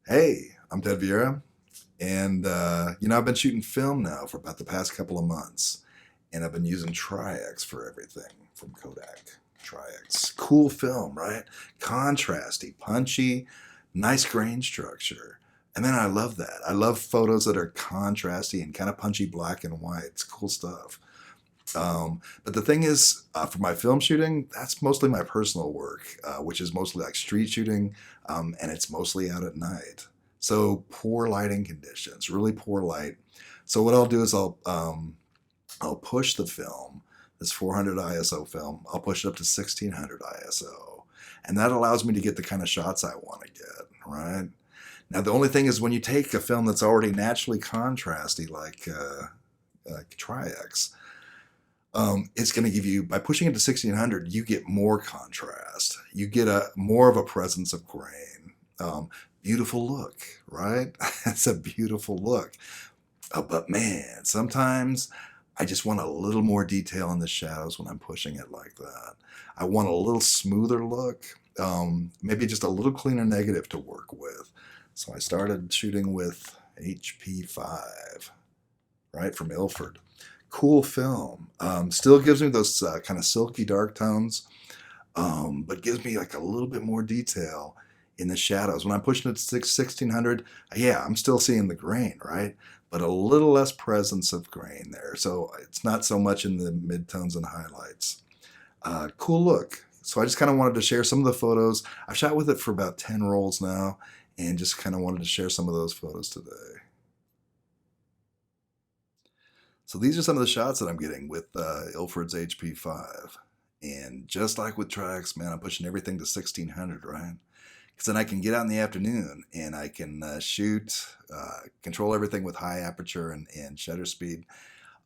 Hey, I'm Ted Vieira, and I've been shooting film now for about the past couple of months, and I've been using Tri-X for everything from Kodak. Tri-X, cool film, right? Contrasty, punchy, nice grain structure. And then I love that. I love photos that are contrasty and kind of punchy black and white. It's cool stuff. But the thing is, for my film shooting, that's mostly my personal work, which is mostly like street shooting, and it's mostly out at night. So poor lighting conditions, really poor light. So what I'll do is I'll push the film, this 400 ISO film, I'll push it up to 1600 ISO, and that allows me to get the kind of shots I want to get, right? Now the only thing is when you take a film that's already naturally contrasty like Tri-X, it's going to give you, by pushing it to 1600, you get more contrast. You get a more of a presence of grain. Beautiful look, right? It's a beautiful look. But man, sometimes I just want a little more detail in the shadows when I'm pushing it like that. I want a little smoother look, maybe just a little cleaner negative to work with. So I started shooting with HP5, right, from Ilford. Cool film. Still gives me those kind of silky dark tones, but gives me like a little bit more detail in the shadows. When I'm pushing it to 1600, yeah, I'm still seeing the grain, right? But a little less presence of grain there. So it's not so much in the midtones and highlights. Cool look. So I just kind of wanted to share some of the photos. I've shot with it for about 10 rolls now, and just kind of wanted to share some of those photos today. So these are some of the shots that I'm getting with Ilford's HP5. And just like with Tri-X, man, I'm pushing everything to 1600, right? Because then I can get out in the afternoon and I can shoot, control everything with high aperture and shutter speed.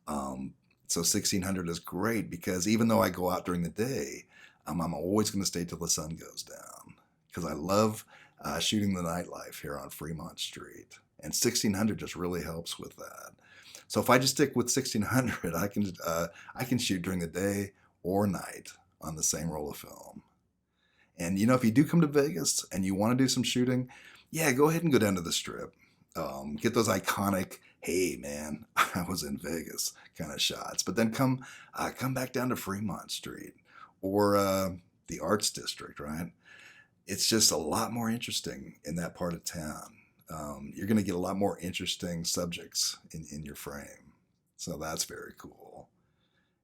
So 1600 is great because even though I go out during the day, I'm always going to stay till the sun goes down because I love shooting the nightlife here on Fremont Street. And 1600 just really helps with that. So if I just stick with 1600, I can shoot during the day or night on the same roll of film. And if you do come to Vegas and you want to do some shooting, yeah, go ahead and go down to the Strip. Get those iconic, hey man, I was in Vegas kind of shots. But then come back down to Fremont Street or the Arts District, right? It's just a lot more interesting in that part of town. You're going to get a lot more interesting subjects in your frame. So that's very cool.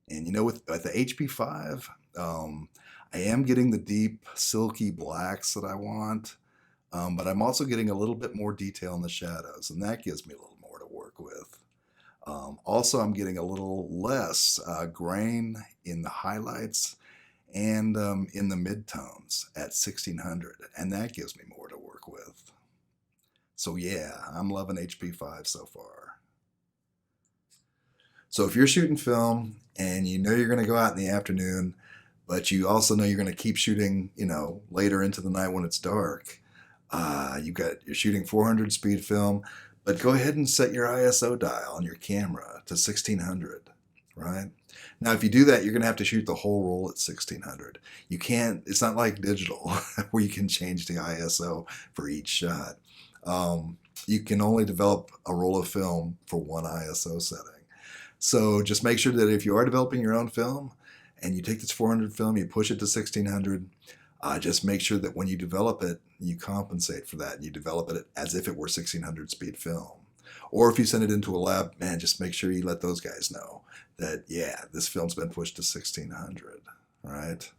And with the HP5, I am getting the deep, silky blacks that I want, but I'm also getting a little bit more detail in the shadows, and that gives me a little more to work with. Also, I'm getting a little less grain in the highlights and in the midtones at 1600, and that gives me more to work with. So yeah, I'm loving HP5 so far. So if you're shooting film and you know you're going to go out in the afternoon, but you also know you're going to keep shooting, later into the night when it's dark, you're shooting 400 speed film, but go ahead and set your ISO dial on your camera to 1600, right? Now, if you do that, you're going to have to shoot the whole roll at 1600. You can't, it's not like digital where you can change the ISO for each shot. You can only develop a roll of film for one ISO setting. So just make sure that if you are developing your own film and you take this 400 film, you push it to 1600, just make sure that when you develop it, you compensate for that and you develop it as if it were 1600 speed film. Or if you send it into a lab, man, just make sure you let those guys know that, yeah, this film's been pushed to 1600, right?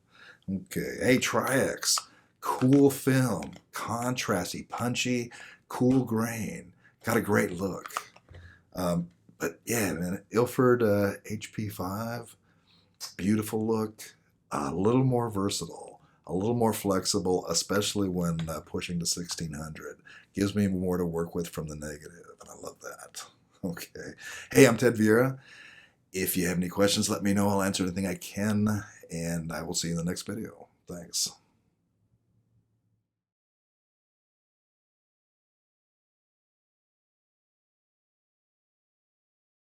Okay, hey, Tri-X, cool film, contrasty, punchy, cool grain, got a great look. But yeah, man, Ilford HP5, beautiful look, a little more versatile, a little more flexible, especially when pushing to 1600. Gives me more to work with from the negative, and I love that. Okay. Hey, I'm Ted Vieira. If you have any questions, let me know. I'll answer anything I can, and I will see you in the next video. Thanks.